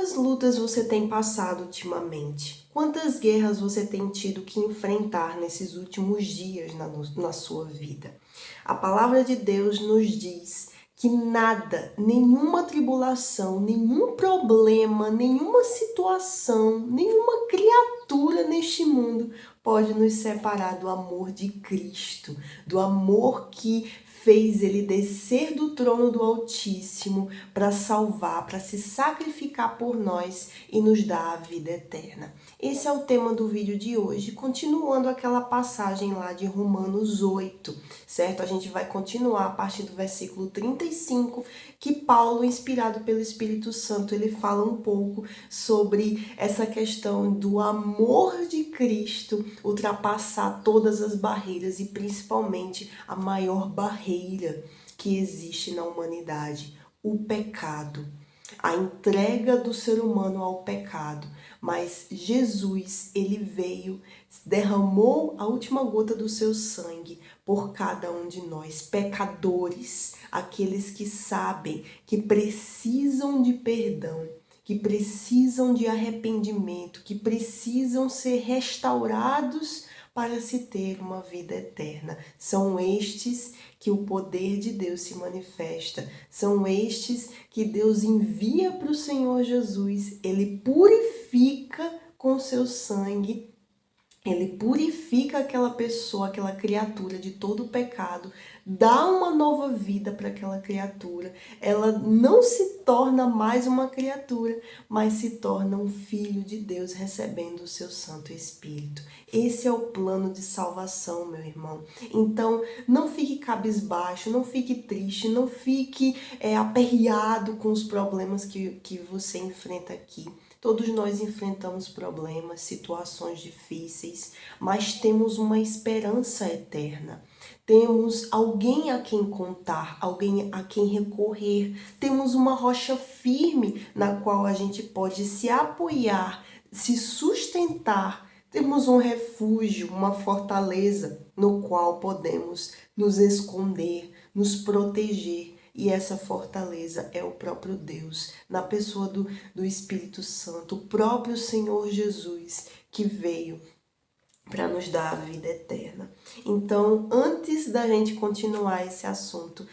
Quantas lutas você tem passado ultimamente? Quantas guerras você tem tido que enfrentar nesses últimos dias na sua vida? A palavra de Deus nos diz que nada, nenhuma tribulação, nenhum problema, nenhuma situação, nenhuma criatura neste mundo pode nos separar do amor de Cristo, do amor que fez ele descer do trono do Altíssimo para salvar, para se sacrificar por nós e nos dar a vida eterna. Esse é o tema do vídeo de hoje, continuando aquela passagem lá de Romanos 8, certo? A gente vai continuar a partir do versículo 35, que Paulo, inspirado pelo Espírito Santo, ele fala um pouco sobre essa questão do amor de Cristo ultrapassar todas as barreiras e principalmente a maior barreira que existe na humanidade, o pecado, a entrega do ser humano ao pecado. Mas Jesus, ele veio, derramou a última gota do seu sangue por cada um de nós, pecadores, aqueles que sabem que precisam de perdão, que precisam de arrependimento, que precisam ser restaurados para se ter uma vida eterna. São estes que o poder de Deus se manifesta. São estes que Deus envia para o Senhor Jesus. Ele purifica com seu sangue. Ele purifica aquela pessoa, aquela criatura de todo o pecado, dá uma nova vida para aquela criatura. Ela não se torna mais uma criatura, mas se torna um filho de Deus recebendo o seu Santo Espírito. Esse é o plano de salvação, meu irmão. Então, não fique cabisbaixo, não fique triste, não fique aperreado com os problemas que você enfrenta aqui. Todos nós enfrentamos problemas, situações difíceis, mas temos uma esperança eterna. Temos alguém a quem contar, alguém a quem recorrer. Temos uma rocha firme na qual a gente pode se apoiar, se sustentar. Temos um refúgio, uma fortaleza no qual podemos nos esconder, nos proteger. E essa fortaleza é o próprio Deus, na pessoa do Espírito Santo, o próprio Senhor Jesus, que veio para nos dar a vida eterna. Então, antes da gente continuar esse assunto,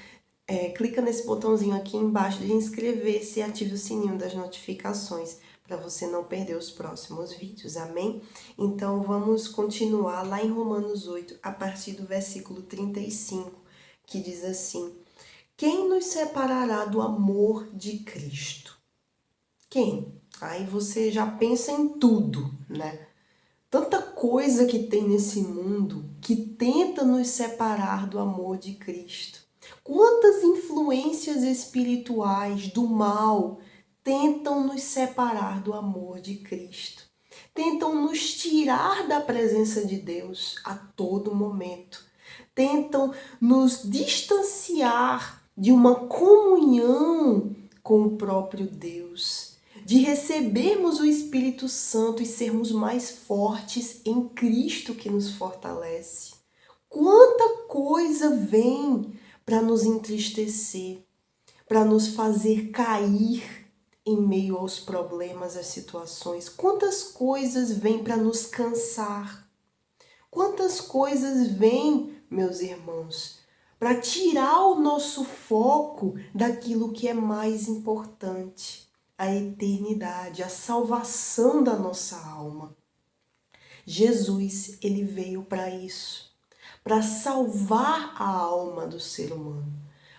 clica nesse botãozinho aqui embaixo de inscrever-se e ative o sininho das notificações para você não perder os próximos vídeos, amém? Então, vamos continuar lá em Romanos 8, a partir do versículo 35, que diz assim: quem nos separará do amor de Cristo? Quem? Aí você já pensa em tudo, né? Tanta coisa que tem nesse mundo que tenta nos separar do amor de Cristo. Quantas influências espirituais do mal tentam nos separar do amor de Cristo. Tentam nos tirar da presença de Deus a todo momento. Tentam nos distanciar de uma comunhão com o próprio Deus, de recebermos o Espírito Santo e sermos mais fortes em Cristo que nos fortalece. Quanta coisa vem para nos entristecer, para nos fazer cair em meio aos problemas, às situações. Quantas coisas vêm para nos cansar. Quantas coisas vêm, meus irmãos, para tirar o nosso foco daquilo que é mais importante, a eternidade, a salvação da nossa alma. Jesus, ele veio para isso, para salvar a alma do ser humano.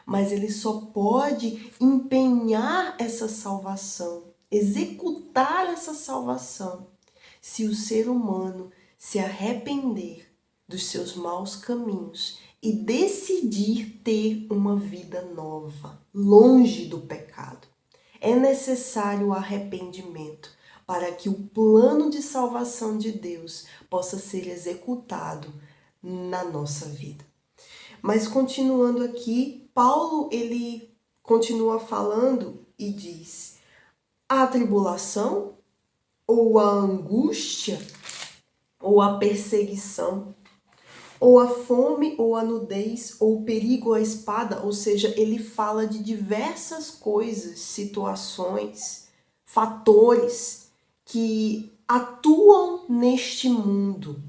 Mas ele só pode empenhar essa salvação, executar essa salvação, se o ser humano se arrepender dos seus maus caminhos e decidir ter uma vida nova, longe do pecado. É necessário o arrependimento para que o plano de salvação de Deus possa ser executado na nossa vida. Mas continuando aqui, Paulo ele continua falando e diz: a tribulação, ou a angústia, ou a perseguição, ou a fome, ou a nudez, ou o perigo, ou a espada. Ou seja, ele fala de diversas coisas, situações, fatores que atuam neste mundo.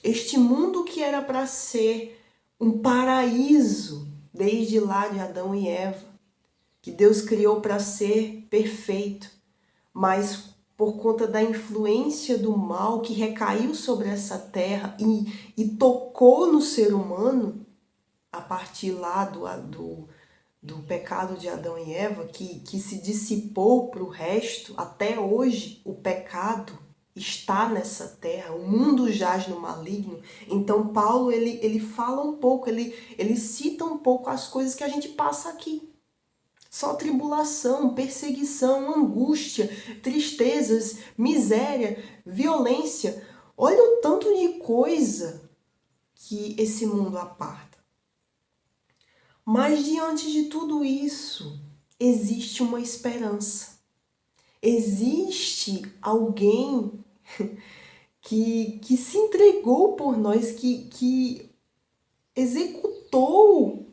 Este mundo que era para ser um paraíso desde lá de Adão e Eva, que Deus criou para ser perfeito, mas por conta da influência do mal que recaiu sobre essa terra e tocou no ser humano, a partir lá do pecado de Adão e Eva, que se dissipou para o resto, até hoje o pecado está nessa terra, o mundo jaz no maligno. Então Paulo ele fala um pouco, ele cita um pouco as coisas que a gente passa aqui. Só tribulação, perseguição, angústia, tristezas, miséria, violência. Olha o tanto de coisa que esse mundo aparta. Mas diante de tudo isso, existe uma esperança. Existe alguém que se entregou por nós, que executou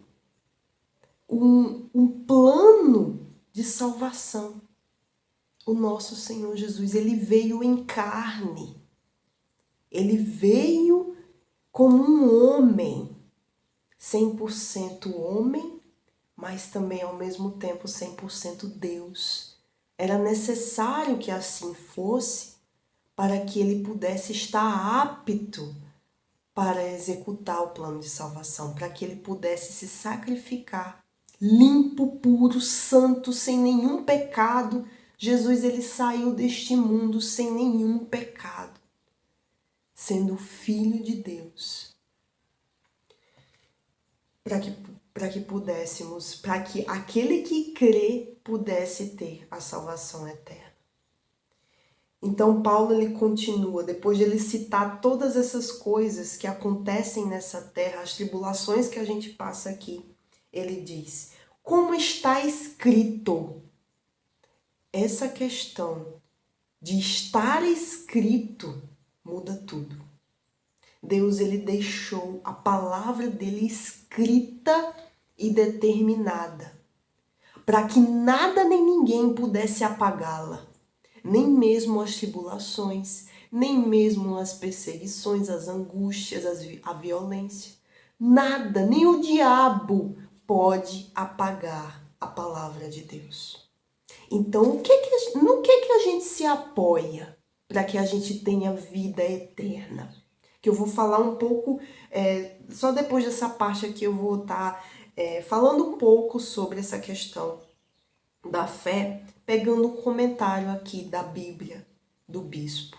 um plano de salvação. O nosso Senhor Jesus, ele veio em carne. Ele veio como um homem, 100% homem, mas também ao mesmo tempo 100% Deus. Era necessário que assim fosse para que ele pudesse estar apto para executar o plano de salvação, para que ele pudesse se sacrificar, limpo, puro, santo, sem nenhum pecado. Jesus, ele saiu deste mundo sem nenhum pecado, sendo filho de Deus, para que aquele que crê pudesse ter a salvação eterna. Então Paulo ele continua, depois de ele citar todas essas coisas que acontecem nessa terra, as tribulações que a gente passa aqui, ele diz: como está escrito? Essa questão de estar escrito muda tudo. Deus ele deixou a palavra dele escrita e determinada, para que nada nem ninguém pudesse apagá-la. Nem mesmo as tribulações, nem mesmo as perseguições, as angústias, a violência. Nada, nem o diabo pode apagar a palavra de Deus. Então, no que a gente se apoia para que a gente tenha vida eterna? Que eu vou falar um pouco, só depois dessa parte aqui eu vou estar falando um pouco sobre essa questão da fé, pegando um comentário aqui da Bíblia, do bispo.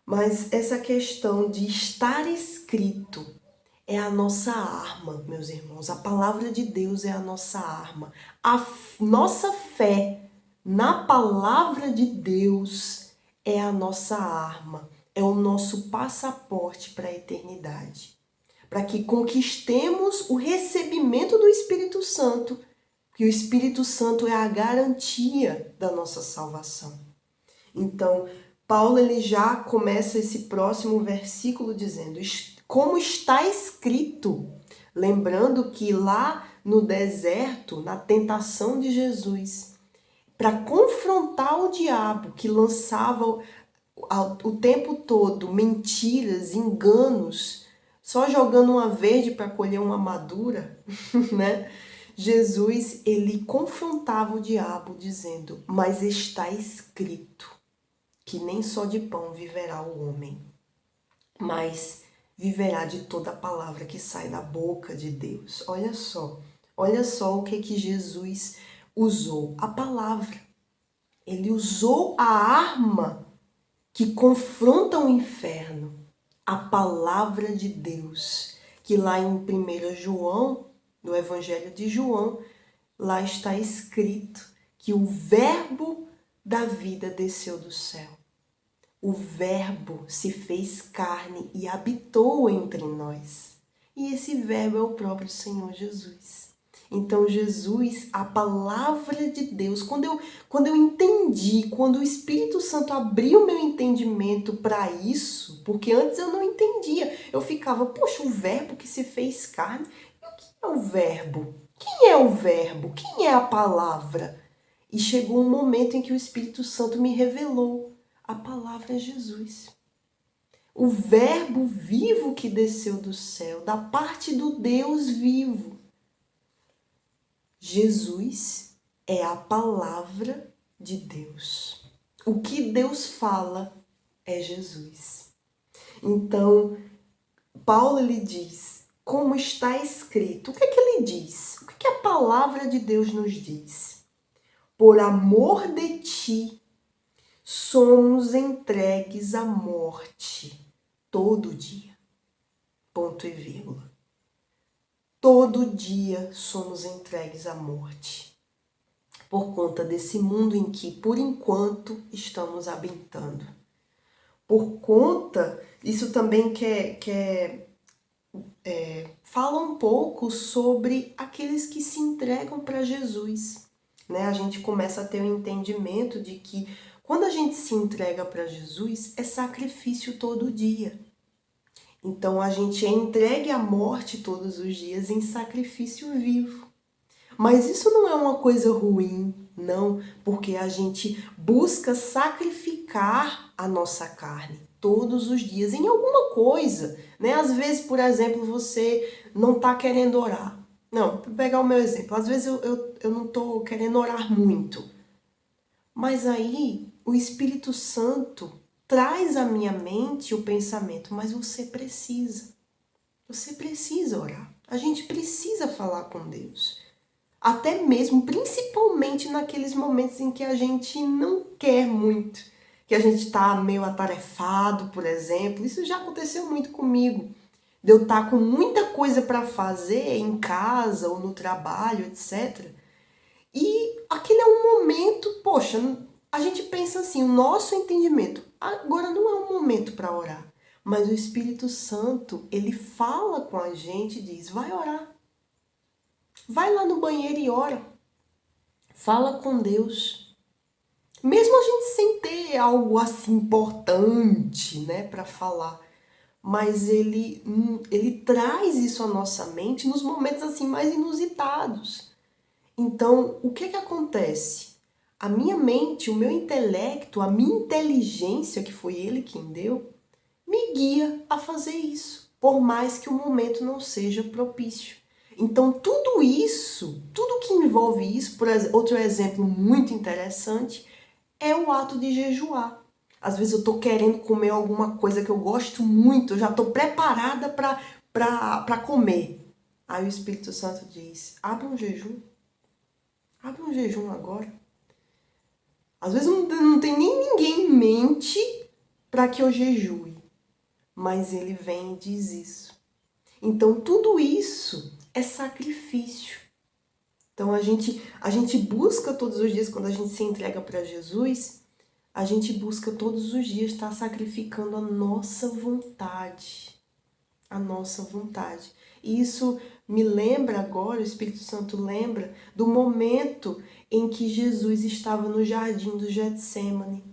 Mas essa questão de estar escrito é a nossa arma, meus irmãos. A palavra de Deus é a nossa arma. A nossa fé na palavra de Deus é a nossa arma, é o nosso passaporte para a eternidade. Para que conquistemos o recebimento do Espírito Santo, que o Espírito Santo é a garantia da nossa salvação. Então, Paulo ele já começa esse próximo versículo dizendo: como está escrito, lembrando que lá no deserto, na tentação de Jesus, para confrontar o diabo que lançava o tempo todo mentiras, enganos, só jogando uma verde para colher uma madura, né? Jesus, ele confrontava o diabo dizendo: mas está escrito que nem só de pão viverá o homem, mas viverá de toda a palavra que sai da boca de Deus. Olha só o que Jesus usou, a palavra. Ele usou a arma que confronta o inferno, a palavra de Deus, que lá em 1 João, no Evangelho de João, lá está escrito que o verbo da vida desceu do céu. O verbo se fez carne e habitou entre nós. E esse verbo é o próprio Senhor Jesus. Então Jesus, a palavra de Deus, quando eu entendi, quando o Espírito Santo abriu meu entendimento para isso, porque antes eu não entendia, eu ficava, poxa, o verbo que se fez carne, e o que é o verbo? Quem é o verbo? Quem é a palavra? E chegou um momento em que o Espírito Santo me revelou: a palavra é Jesus. O verbo vivo que desceu do céu, da parte do Deus vivo. Jesus é a palavra de Deus. O que Deus fala é Jesus. Então, Paulo ele diz, como está escrito. O que é que ele diz? O que é que a palavra de Deus nos diz? Por amor de ti, somos entregues à morte todo dia. Ponto e vírgula. Todo dia somos entregues à morte. Por conta desse mundo em que, por enquanto, estamos habitando. Por conta, isso também fala um pouco sobre aqueles que se entregam para Jesus. Né? A gente começa a ter o entendimento de que quando a gente se entrega para Jesus, é sacrifício todo dia. Então a gente é entregue à morte todos os dias em sacrifício vivo. Mas isso não é uma coisa ruim, não, porque a gente busca sacrificar a nossa carne todos os dias em alguma coisa, né? Às vezes, por exemplo, você não está querendo orar. Não, vou pegar o meu exemplo. Às vezes eu não estou querendo orar muito. Mas aí o Espírito Santo traz à minha mente o pensamento, mas você precisa. Você precisa orar. A gente precisa falar com Deus. Até mesmo, principalmente naqueles momentos em que a gente não quer muito, que a gente está meio atarefado, por exemplo. Isso já aconteceu muito comigo. De eu estar com muita coisa para fazer em casa ou no trabalho, etc. E aquele é um momento, poxa, a gente pensa assim, o nosso entendimento, agora não é um momento para orar. Mas o Espírito Santo, ele fala com a gente e diz, vai orar. Vai lá no banheiro e ora. Fala com Deus. Mesmo a gente sem ter algo assim importante, né, para falar. Mas ele traz isso à nossa mente nos momentos assim mais inusitados. Então, o que acontece? A minha mente, o meu intelecto, a minha inteligência, que foi ele quem deu, me guia a fazer isso, por mais que o momento não seja propício. Então, tudo isso, tudo que envolve isso, por outro exemplo muito interessante, é o ato de jejuar. Às vezes eu estou querendo comer alguma coisa que eu gosto muito, eu já estou preparada para comer. Aí o Espírito Santo diz, abre um jejum. Abre um jejum agora. Às vezes não tem nem ninguém em mente para que eu jejue. Mas ele vem e diz isso. Então tudo isso é sacrifício. Então a gente busca todos os dias, quando a gente se entrega para Jesus, a gente busca todos os dias estar sacrificando a nossa vontade. A nossa vontade. E isso me lembra agora, o Espírito Santo lembra, do momento em que Jesus estava no jardim do Getsêmani,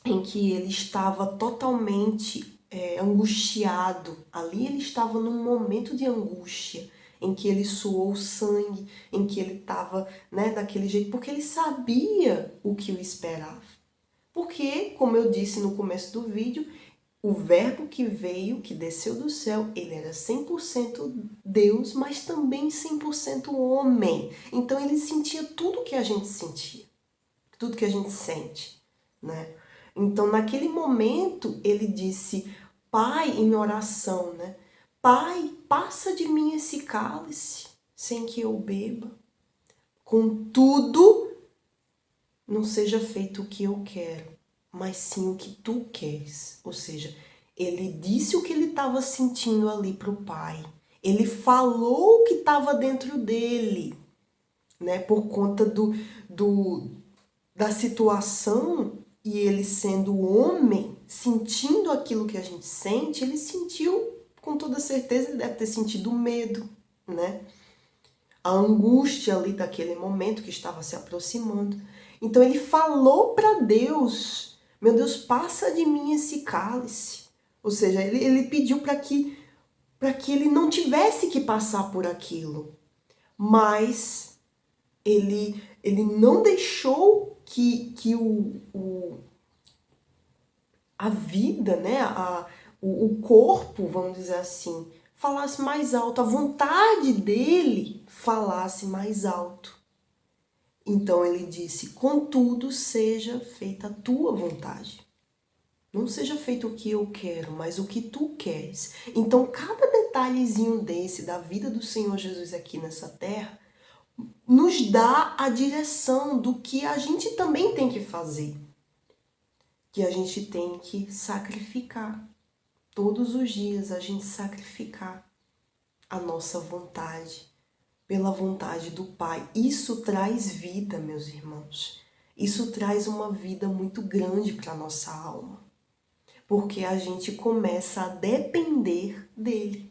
em que ele estava totalmente angustiado. Ali ele estava num momento de angústia, em que ele suou sangue, em que ele estava, né, daquele jeito, porque ele sabia o que o esperava. Porque, como eu disse no começo do vídeo, o verbo que veio, que desceu do céu, ele era 100% Deus, mas também 100% homem. Então ele sentia tudo que a gente sentia, tudo que a gente sente, né? Então naquele momento ele disse, Pai, em oração, né? Pai, passa de mim esse cálice sem que eu beba. Contudo, não seja feito o que eu quero, mas sim o que tu queres. Ou seja, ele disse o que ele estava sentindo ali para o Pai. Ele falou o que estava dentro dele, né? Por conta da situação, e ele sendo homem, sentindo aquilo que a gente sente, ele sentiu, com toda certeza, ele deve ter sentido medo, né? A angústia ali daquele momento que estava se aproximando. Então ele falou para Deus, meu Deus, passa de mim esse cálice. Ou seja, ele pediu para que ele não tivesse que passar por aquilo. Mas ele Ele não deixou que a vida, né, o corpo, vamos dizer assim, falasse mais alto, a vontade dele falasse mais alto. Então ele disse: contudo, seja feita a tua vontade. Não seja feito o que eu quero, mas o que tu queres. Então, cada detalhezinho desse da vida do Senhor Jesus aqui nessa terra nos dá a direção do que a gente também tem que fazer. Que a gente tem que sacrificar. Todos os dias a gente sacrificar a nossa vontade pela vontade do Pai. Isso traz vida, meus irmãos. Isso traz uma vida muito grande para a nossa alma. Porque a gente começa a depender dele.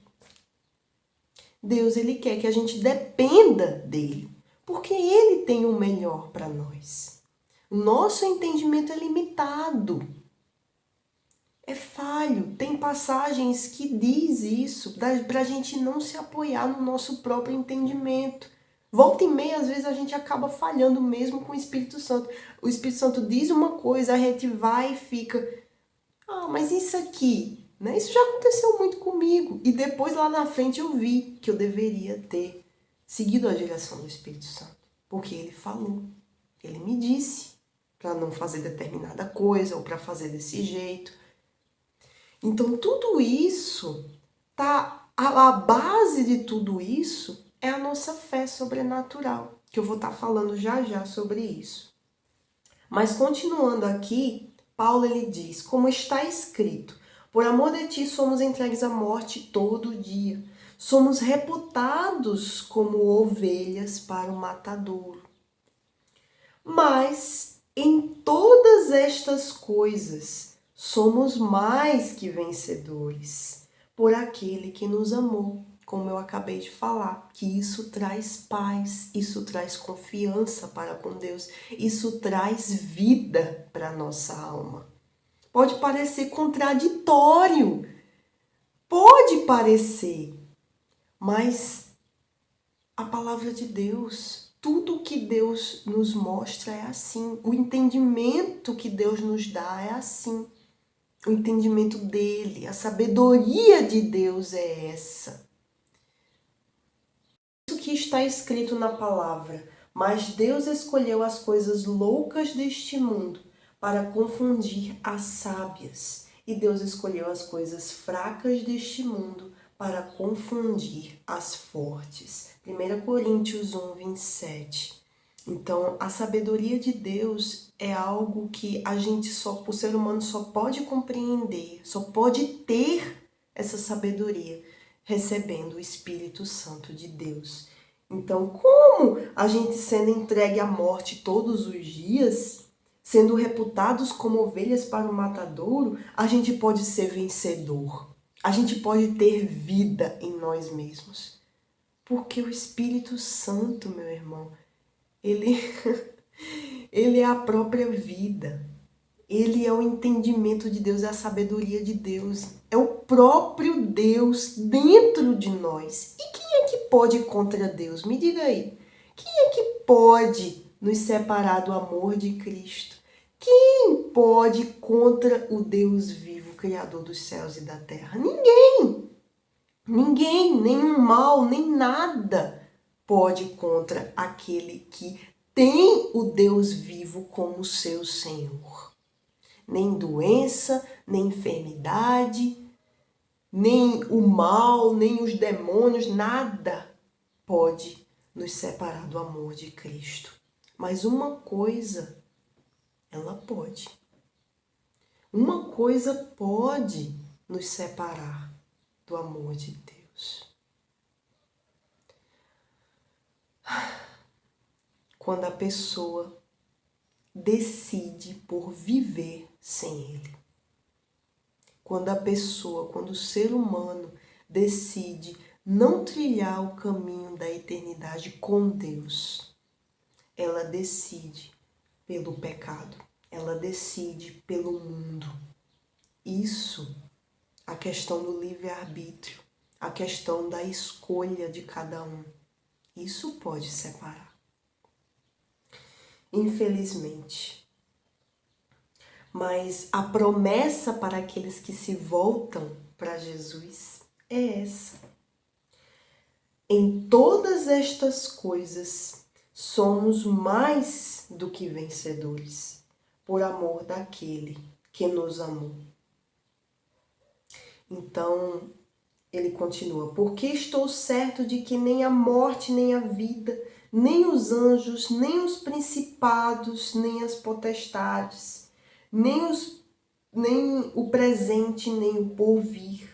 Deus, ele quer que a gente dependa dele, porque ele tem o melhor para nós. O nosso entendimento é limitado, é falho. Tem passagens que diz isso, para a gente não se apoiar no nosso próprio entendimento. Volta e meia, às vezes a gente acaba falhando mesmo com o Espírito Santo. O Espírito Santo diz uma coisa, a gente vai e fica: ah, mas isso aqui, né? Isso já aconteceu muito comigo. E depois lá na frente eu vi que eu deveria ter seguido a direção do Espírito Santo. Porque ele falou, ele me disse para não fazer determinada coisa ou para fazer desse jeito. Então tudo isso tá, a base de tudo isso é a nossa fé sobrenatural, que eu vou estar falando já já sobre isso. Mas continuando aqui, Paulo ele diz: como está escrito, por amor de ti somos entregues à morte todo dia. Somos reputados como ovelhas para o matadouro. Mas em todas estas coisas somos mais que vencedores por aquele que nos amou. Como eu acabei de falar, que isso traz paz, isso traz confiança para com Deus, isso traz vida para a nossa alma. Pode parecer contraditório, pode parecer, mas a palavra de Deus, tudo que Deus nos mostra é assim, o entendimento que Deus nos dá é assim, o entendimento dele, a sabedoria de Deus é essa. Isso que está escrito na palavra: mas Deus escolheu as coisas loucas deste mundo para confundir as sábias, e Deus escolheu as coisas fracas deste mundo para confundir as fortes. 1 Coríntios 1, 27. Então, a sabedoria de Deus é algo que a gente o ser humano só pode compreender, só pode ter essa sabedoria recebendo o Espírito Santo de Deus. Então, como a gente sendo entregue à morte todos os dias, sendo reputados como ovelhas para o matadouro, a gente pode ser vencedor. A gente pode ter vida em nós mesmos. Porque o Espírito Santo, meu irmão, ele é a própria vida. Ele é o entendimento de Deus, é a sabedoria de Deus. É o próprio Deus dentro de nós. E quem é que pode ir contra Deus? Me diga aí. Quem é que pode nos separar do amor de Cristo? Quem pode ir contra o Deus vivo, Criador dos céus e da terra? Ninguém. Ninguém, nenhum mal, nem nada pode ir contra aquele que tem o Deus vivo como seu Senhor. Nem doença, nem enfermidade, nem o mal, nem os demônios, nada pode nos separar do amor de Cristo. Mas uma coisa, ela pode. Uma coisa pode nos separar do amor de Deus. Quando a pessoa decide por viver sem Ele. Quando o ser humano decide não trilhar o caminho da eternidade com Deus, ela decide pelo pecado, ela decide pelo mundo. Isso, a questão do livre-arbítrio, a questão da escolha de cada um, isso pode separar. infelizmente. Mas a promessa para aqueles que se voltam para Jesus é essa. Em todas estas coisas, somos mais do que vencedores, por amor daquele que nos amou. Então, ele continua: porque estou certo de que nem a morte, nem a vida, nem os anjos, nem os principados, nem as potestades, nem o presente, nem o porvir,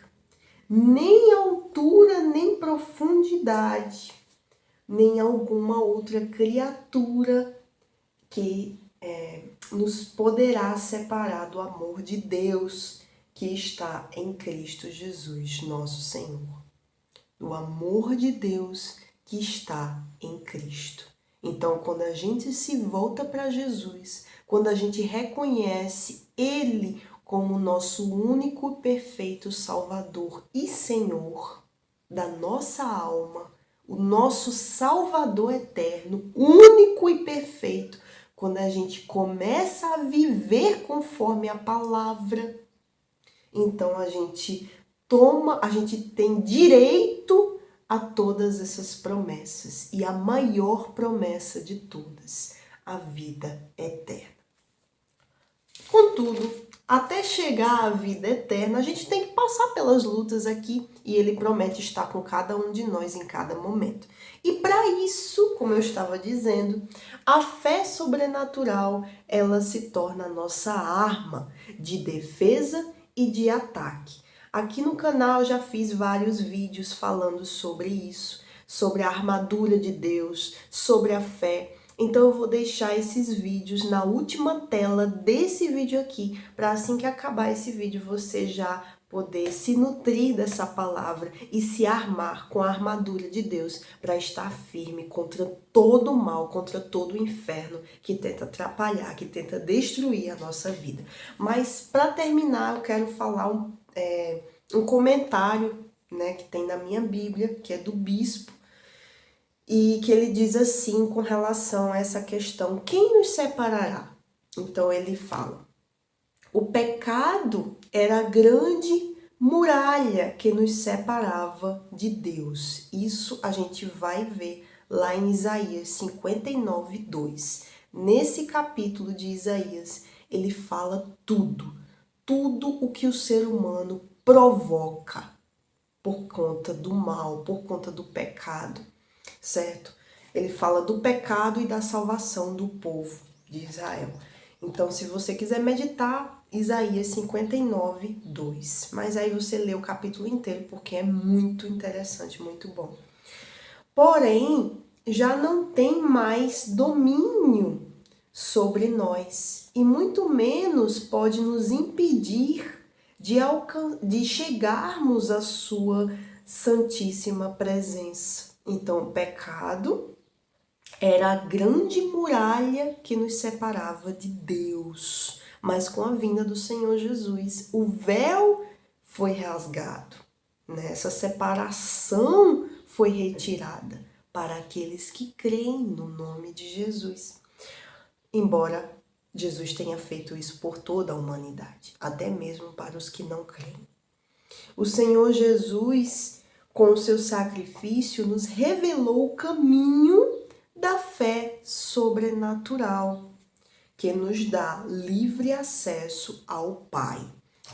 nem altura, nem profundidade, nem alguma outra criatura que nos poderá separar do amor de Deus que está em Cristo Jesus, nosso Senhor. O amor de Deus que está em Cristo. Então, quando a gente se volta para Jesus, quando a gente reconhece Ele como nosso único e perfeito Salvador e Senhor da nossa alma, o nosso Salvador eterno, único e perfeito, quando a gente começa a viver conforme a palavra, então a gente tem direito a todas essas promessas. E a maior promessa de todas, a vida eterna. Contudo, até chegar à vida eterna, a gente tem que passar pelas lutas aqui e ele promete estar com cada um de nós em cada momento. E para isso, como eu estava dizendo, a fé sobrenatural, ela se torna a nossa arma de defesa e de ataque. Aqui no canal eu já fiz vários vídeos falando sobre isso, sobre a armadura de Deus, sobre a fé. Então eu vou deixar esses vídeos na última tela desse vídeo aqui, para assim que acabar esse vídeo você já poder se nutrir dessa palavra e se armar com a armadura de Deus para estar firme contra todo o mal, contra todo o inferno que tenta atrapalhar, que tenta destruir a nossa vida. Mas para terminar eu quero falar um comentário, né, que tem na minha Bíblia, que é do bispo, e que ele diz assim com relação a essa questão: quem nos separará? Então ele fala: o pecado era a grande muralha que nos separava de Deus. Isso a gente vai ver lá em Isaías 59:2. Nesse capítulo de Isaías, ele fala tudo o que o ser humano provoca por conta do mal, por conta do pecado, certo? Ele fala do pecado e da salvação do povo de Israel. Então, se você quiser meditar, Isaías 59:2. Mas aí você lê o capítulo inteiro, porque é muito interessante, muito bom. Porém, já não tem mais domínio sobre nós, e muito menos pode nos impedir de chegarmos à sua santíssima presença. Então, o pecado era a grande muralha que nos separava de Deus. Mas com a vinda do Senhor Jesus, o véu foi rasgado, né? Essa separação foi retirada para aqueles que creem no nome de Jesus. Embora Jesus tenha feito isso por toda a humanidade, até mesmo para os que não creem. O Senhor Jesus, com o seu sacrifício, nos revelou o caminho da fé sobrenatural, que nos dá livre acesso ao Pai.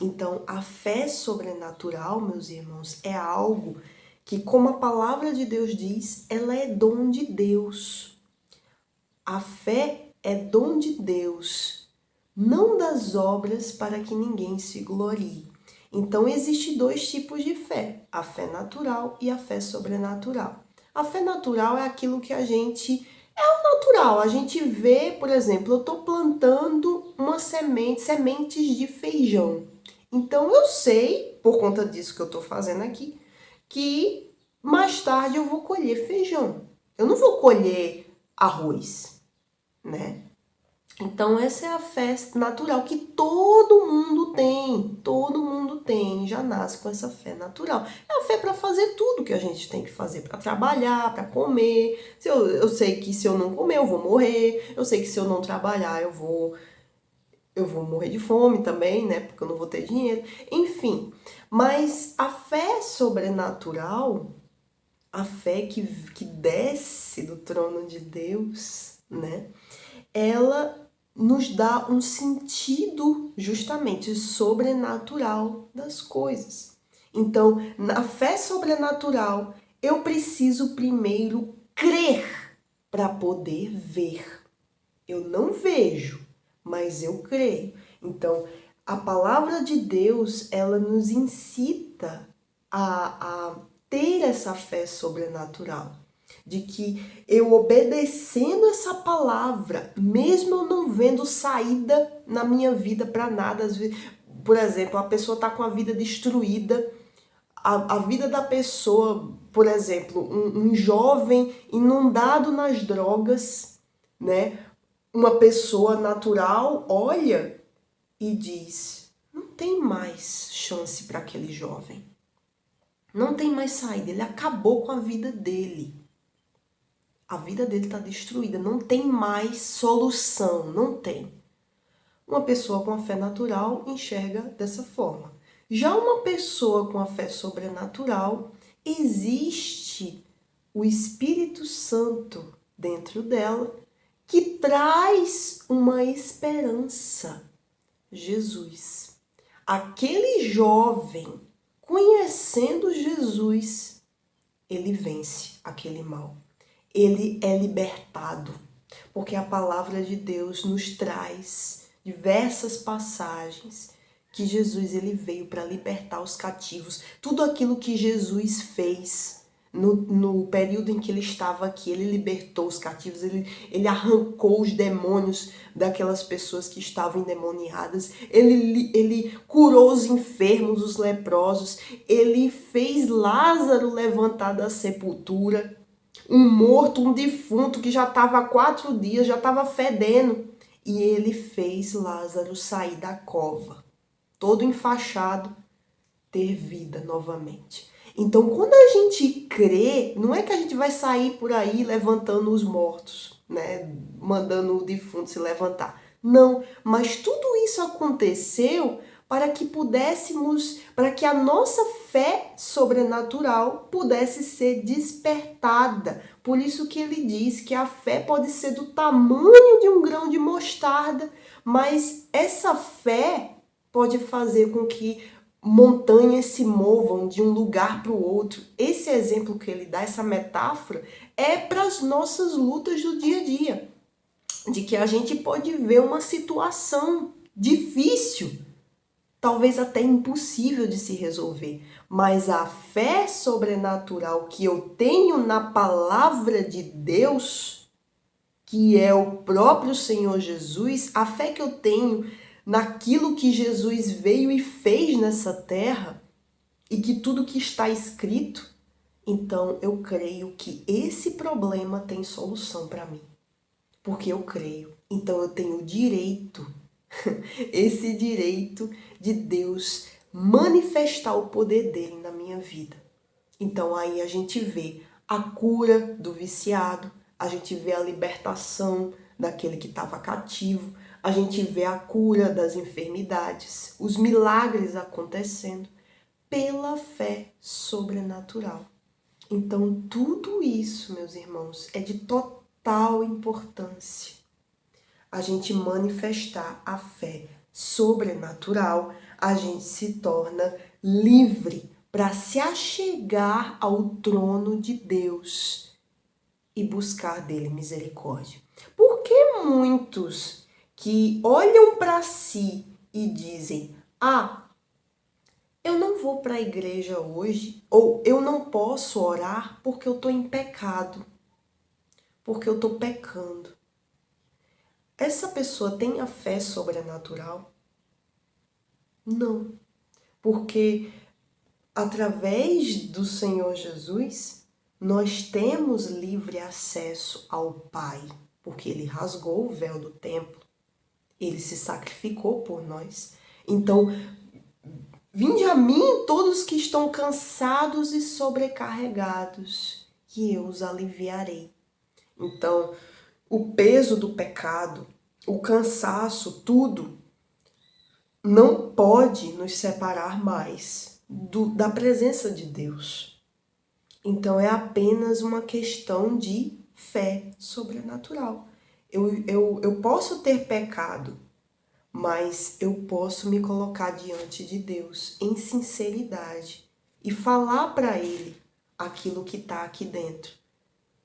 Então, a fé sobrenatural, meus irmãos, é algo que, como a palavra de Deus diz, ela é dom de Deus. A fé é dom de Deus, não das obras para que ninguém se glorie. Então, existem dois tipos de fé, a fé natural e a fé sobrenatural. A fé natural é aquilo que é o natural. A gente vê, por exemplo, eu estou plantando uma sementes de feijão. Então, eu sei, por conta disso que eu estou fazendo aqui, que mais tarde eu vou colher feijão. Eu não vou colher arroz, né? Então essa é a fé natural que todo mundo tem, já nasce com essa fé natural. É a fé para fazer tudo que a gente tem que fazer, para trabalhar, para comer. Eu sei que se eu não comer eu vou morrer, eu sei que se eu não trabalhar eu vou morrer de fome também, né? Porque eu não vou ter dinheiro. Enfim, mas a fé sobrenatural, a fé que desce do trono de Deus, né? Ela nos dá um sentido justamente sobrenatural das coisas. Então, na fé sobrenatural, eu preciso primeiro crer para poder ver. Eu não vejo, mas eu creio. Então, a palavra de Deus, ela nos incita a ter essa fé sobrenatural. De que eu obedecendo essa palavra, mesmo eu não vendo saída na minha vida para nada, às vezes, por exemplo, a pessoa está com a vida destruída, a vida da pessoa, por exemplo, um jovem inundado nas drogas, né? Uma pessoa natural olha e diz: não tem mais chance para aquele jovem. Não tem mais saída, ele acabou com a vida dele. A vida dele está destruída, não tem mais solução, não tem. Uma pessoa com a fé natural enxerga dessa forma. Já uma pessoa com a fé sobrenatural, existe o Espírito Santo dentro dela que traz uma esperança. Jesus. Aquele jovem, conhecendo Jesus, ele vence aquele mal. Ele é libertado, porque a palavra de Deus nos traz diversas passagens que Jesus ele veio para libertar os cativos. Tudo aquilo que Jesus fez no período em que ele estava aqui, ele libertou os cativos, ele arrancou os demônios daquelas pessoas que estavam endemoniadas, ele curou os enfermos, os leprosos, ele fez Lázaro levantar da sepultura, um morto, um defunto que já estava há 4 dias, já estava fedendo, e ele fez Lázaro sair da cova, todo enfaixado, ter vida novamente. Então, quando a gente crê, não é que a gente vai sair por aí levantando os mortos, né? Mandando o defunto se levantar. Não, mas tudo isso aconteceu para que pudéssemos, para que a nossa fé sobrenatural pudesse ser despertada. Por isso que ele diz que a fé pode ser do tamanho de um grão de mostarda, mas essa fé pode fazer com que montanhas se movam de um lugar para o outro. Esse exemplo que ele dá, essa metáfora, é para as nossas lutas do dia a dia. De que a gente pode ver uma situação difícil, talvez até impossível de se resolver, mas a fé sobrenatural que eu tenho na palavra de Deus, que é o próprio Senhor Jesus, a fé que eu tenho naquilo que Jesus veio e fez nessa terra e que tudo que está escrito, então eu creio que esse problema tem solução para mim. Porque eu creio. Então eu tenho o direito, esse direito de Deus manifestar o poder dele na minha vida. Então aí a gente vê a cura do viciado, a gente vê a libertação daquele que estava cativo, a gente vê a cura das enfermidades, os milagres acontecendo pela fé sobrenatural. Então tudo isso, meus irmãos, é de total importância. A gente manifestar a fé sobrenatural, a gente se torna livre para se achegar ao trono de Deus e buscar dele misericórdia. Porque muitos que olham para si e dizem: "Ah, eu não vou para a igreja hoje", ou "eu não posso orar porque eu estou em pecado, porque eu estou pecando". Essa pessoa tem a fé sobrenatural? Não, porque através do Senhor Jesus, nós temos livre acesso ao Pai, porque ele rasgou o véu do templo. Ele se sacrificou por nós. Então, vinde a mim todos que estão cansados e sobrecarregados, que eu os aliviarei. Então, o peso do pecado, o cansaço, tudo, não pode nos separar mais da presença de Deus. Então, é apenas uma questão de fé sobrenatural. Eu posso ter pecado, mas eu posso me colocar diante de Deus em sinceridade e falar para Ele aquilo que está aqui dentro.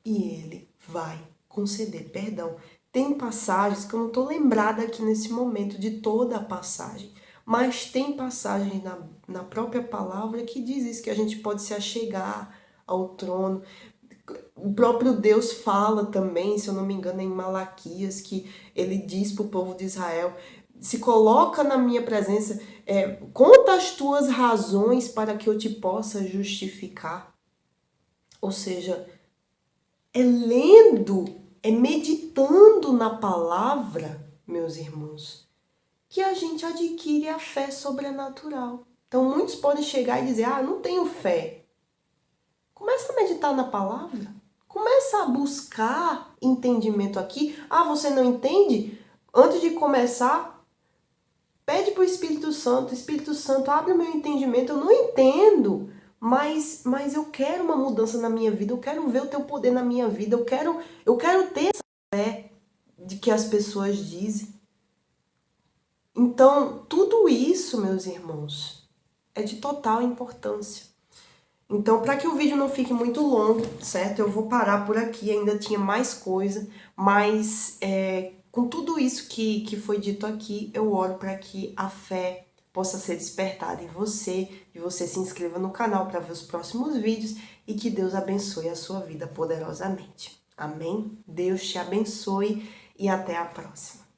E Ele vai conceder perdão. Tem passagens que eu não estou lembrada aqui nesse momento de toda a passagem, mas tem passagens na própria palavra que diz isso, que a gente pode se achegar ao trono. O próprio Deus fala também, se eu não me engano, em Malaquias, que ele diz para o povo de Israel: se coloca na minha presença, conta as tuas razões para que eu te possa justificar. Ou seja, é lendo, é meditando na palavra, meus irmãos, que a gente adquire a fé sobrenatural. Então muitos podem chegar e dizer: não tenho fé. Começa a meditar na palavra. Começa a buscar entendimento aqui. Você não entende? Antes de começar, pede para o Espírito Santo. Espírito Santo, abre o meu entendimento. Eu não entendo, mas eu quero uma mudança na minha vida. Eu quero ver o teu poder na minha vida. Eu quero ter essa fé de que as pessoas dizem. Então, tudo isso, meus irmãos, é de total importância. Então, para que o vídeo não fique muito longo, certo? Eu vou parar por aqui, ainda tinha mais coisa, mas com tudo isso que foi dito aqui, eu oro para que a fé possa ser despertada em você, e você se inscreva no canal para ver os próximos vídeos e que Deus abençoe a sua vida poderosamente. Amém? Deus te abençoe e até a próxima.